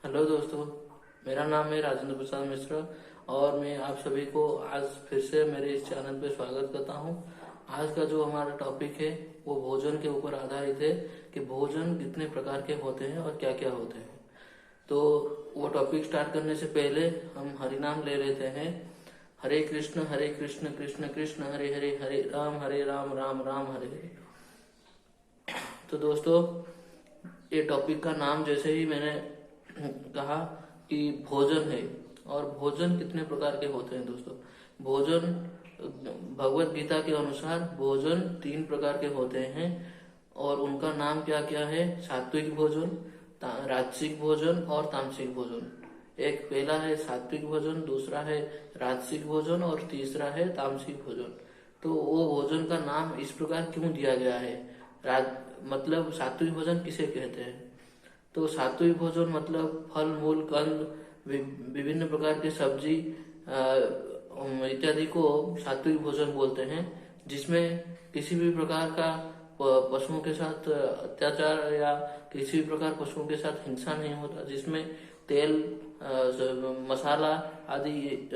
Hello दोस्तों, मेरा नाम है राजेंद्र प्रसाद मिश्रा और मैं आप सभी को आज फिर से मेरे इस चैनल पे स्वागत करता हूं। आज का जो हमारा टॉपिक है वो भोजन के ऊपर आधारित है कि भोजन कितने प्रकार के होते हैं और क्या क्या होते हैं। तो वो टॉपिक स्टार्ट करने से पहले हम हरि नाम ले लेते हैं। हरे कृष्ण कृष्ण कृष्ण हरे हरे, हरे राम राम राम हरे हरे। तो दोस्तों, ये टॉपिक का नाम जैसे ही मैंने कहा कि भोजन है और भोजन कितने प्रकार के होते हैं दोस्तों। भोजन भगवत गीता के अनुसार भोजन 3 प्रकार के होते हैं और उनका नाम क्या क्या है। सात्विक भोजन, राजसिक भोजन और तामसिक भोजन। एक पहला है सात्विक भोजन, दूसरा है राजसिक भोजन और तीसरा है तामसिक भोजन। तो वो भोजन का नाम इस प्रकार क्यों दिया गया है। राज मतलब सात्विक भोजन किसे कहते हैं। तो सात्विक भोजन मतलब फल मूल कंद विभिन्न प्रकार के सब्जी इत्यादि को सात्विक भोजन बोलते हैं, जिसमें किसी भी प्रकार का पशुओं के साथ अत्याचार या किसी भी प्रकार पशुओं के साथ हिंसा नहीं होता, जिसमें तेल मसाला आदि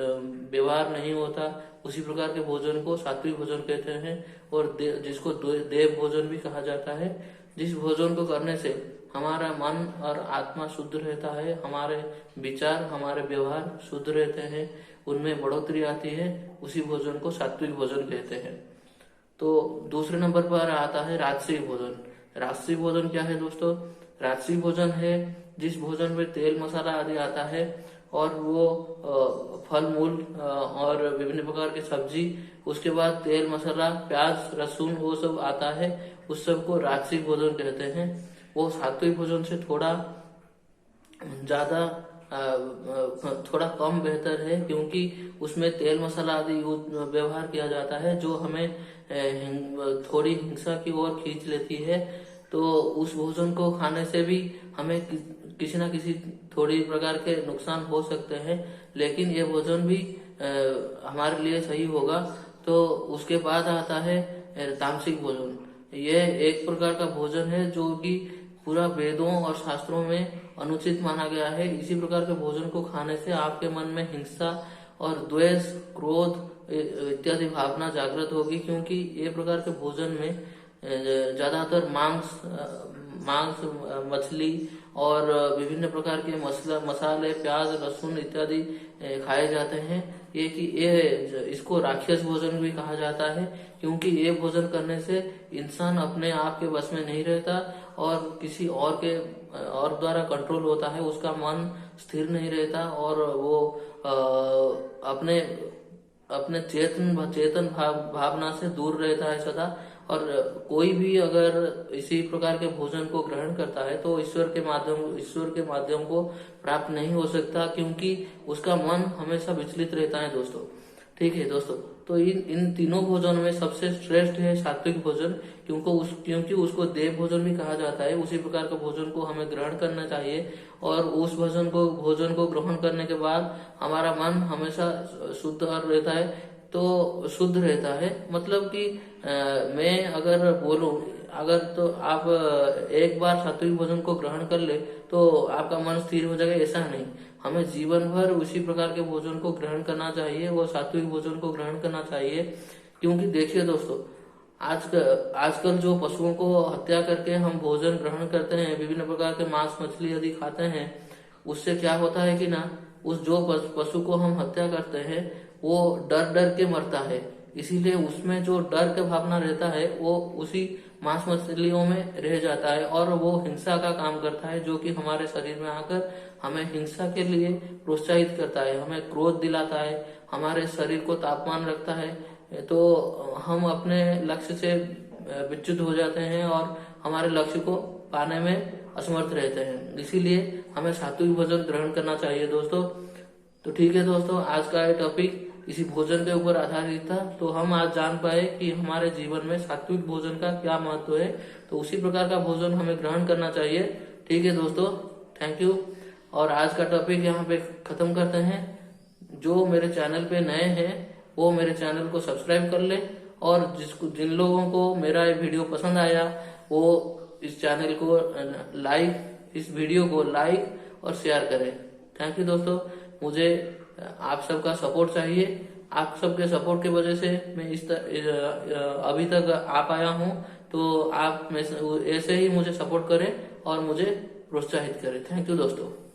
व्यवहार नहीं होता, उसी प्रकार के भोजन को सात्विक भोजन कहते हैं। और जिसको देव भोजन भी कहा जाता है, जिस भोजन को करने से हमारा मन और आत्मा शुद्ध रहता है, हमारे विचार हमारे व्यवहार शुद्ध रहते हैं, उनमें बढ़ोतरी आती है, उसी भोजन को सात्विक भोजन कहते हैं। तो दूसरे नंबर पर आता है राजसिक भोजन। राजसिक भोजन क्या है दोस्तों। राजसिक भोजन है जिस भोजन में तेल मसाला आदि आता है और वो फल मूल और विभिन्न प्रकार की सब्जी, उसके बाद तेल मसाला प्याज लहसुन वो सब आता है, उस सब को राजसिक भोजन कहते हैं। वो सात्विक भोजन से थोड़ा ज्यादा थोड़ा कम बेहतर है, क्योंकि उसमें तेल मसाला आदि व्यवहार किया जाता है जो हमें थोड़ी हिंसा की ओर खींच लेती है। तो उस भोजन को खाने से भी हमें किसी न किसी थोड़ी प्रकार के नुकसान हो सकते हैं, लेकिन ये भोजन भी हमारे लिए सही होगा। तो उसके बाद आता है तामसिक भोजन। ये एक प्रकार का भोजन है जो कि पूरा वेदों और शास्त्रों में अनुचित माना गया है। इसी प्रकार के भोजन को खाने से आपके मन में हिंसा और द्वेष क्रोध इत्यादि भावना जागृत होगी, क्योंकि ये प्रकार के भोजन में ज्यादातर मांस मछली और विभिन्न प्रकार के मसाले प्याज लहसुन इत्यादि खाए जाते हैं। इसको राक्षस भोजन भी कहा जाता है, क्योंकि ये भोजन करने से इंसान अपने आप के बस में नहीं रहता और किसी और द्वारा कंट्रोल होता है, उसका मन स्थिर नहीं रहता और वो अपने अपने चेतन भावना से दूर रहता है सदा। और कोई भी अगर इसी प्रकार के भोजन को ग्रहण करता है तो ईश्वर के माध्यम को प्राप्त नहीं हो सकता, क्योंकि उसका मन हमेशा विचलित रहता है दोस्तों। ठीक है दोस्तों, तो इन तीनों भोजन में सबसे श्रेष्ठ है सात्विक भोजन, क्योंकि उसको देव भोजन भी कहा जाता है। उसी प्रकार का भोजन को हमें ग्रहण करना चाहिए और उस भोजन को ग्रहण करने के बाद हमारा मन हमेशा शुद्ध रहता है। तो शुद्ध रहता है मतलब कि मैं अगर बोलूं, अगर तो आप एक बार सात्विक भोजन को ग्रहण कर ले तो आपका मन स्थिर हो जाएगा, ऐसा नहीं। हमें जीवन भर उसी प्रकार के भोजन को ग्रहण करना चाहिए, वो सात्विक भोजन को ग्रहण करना चाहिए। क्योंकि देखिए दोस्तों, आजकल जो पशुओं को हत्या करके हम भोजन ग्रहण करते हैं, विभिन्न प्रकार के मांस मछली आदि खाते हैं, उससे क्या होता है कि ना, उस जो पशु को हम हत्या करते हैं वो डर डर के मरता है। इसीलिए उसमें जो डर का भावना रहता है वो उसी मांस मछलियों में रह जाता है और वो हिंसा का काम करता है, जो कि हमारे शरीर में आकर हमें हिंसा के लिए प्रोत्साहित करता है, हमें क्रोध दिलाता है, हमारे शरीर को तापमान रखता है। तो हम अपने लक्ष्य से विच्युत हो जाते हैं और हमारे लक्ष्य को पाने में असमर्थ रहते हैं। इसीलिए हमें सात्विक भोजन ग्रहण करना चाहिए दोस्तों। तो ठीक है दोस्तों, आज का ये टॉपिक इसी भोजन के ऊपर आधारित था। तो हम आज जान पाए कि हमारे जीवन में सात्विक भोजन का क्या महत्व है, तो उसी प्रकार का भोजन हमें ग्रहण करना चाहिए। ठीक है दोस्तों, थैंक यू। और आज का टॉपिक यहाँ पे खत्म करते हैं। जो मेरे चैनल पे नए हैं वो मेरे चैनल को सब्सक्राइब कर ले, और जिन लोगों को मेरा ये वीडियो पसंद आया वो इस वीडियो को लाइक और शेयर करें। थैंक यू दोस्तों। मुझे आप सबका सपोर्ट चाहिए। आप सबके सपोर्ट की वजह से मैं अभी तक आ पाया हूँ। तो आप ऐसे ही मुझे सपोर्ट करें और मुझे प्रोत्साहित करें। थैंक यू दोस्तों।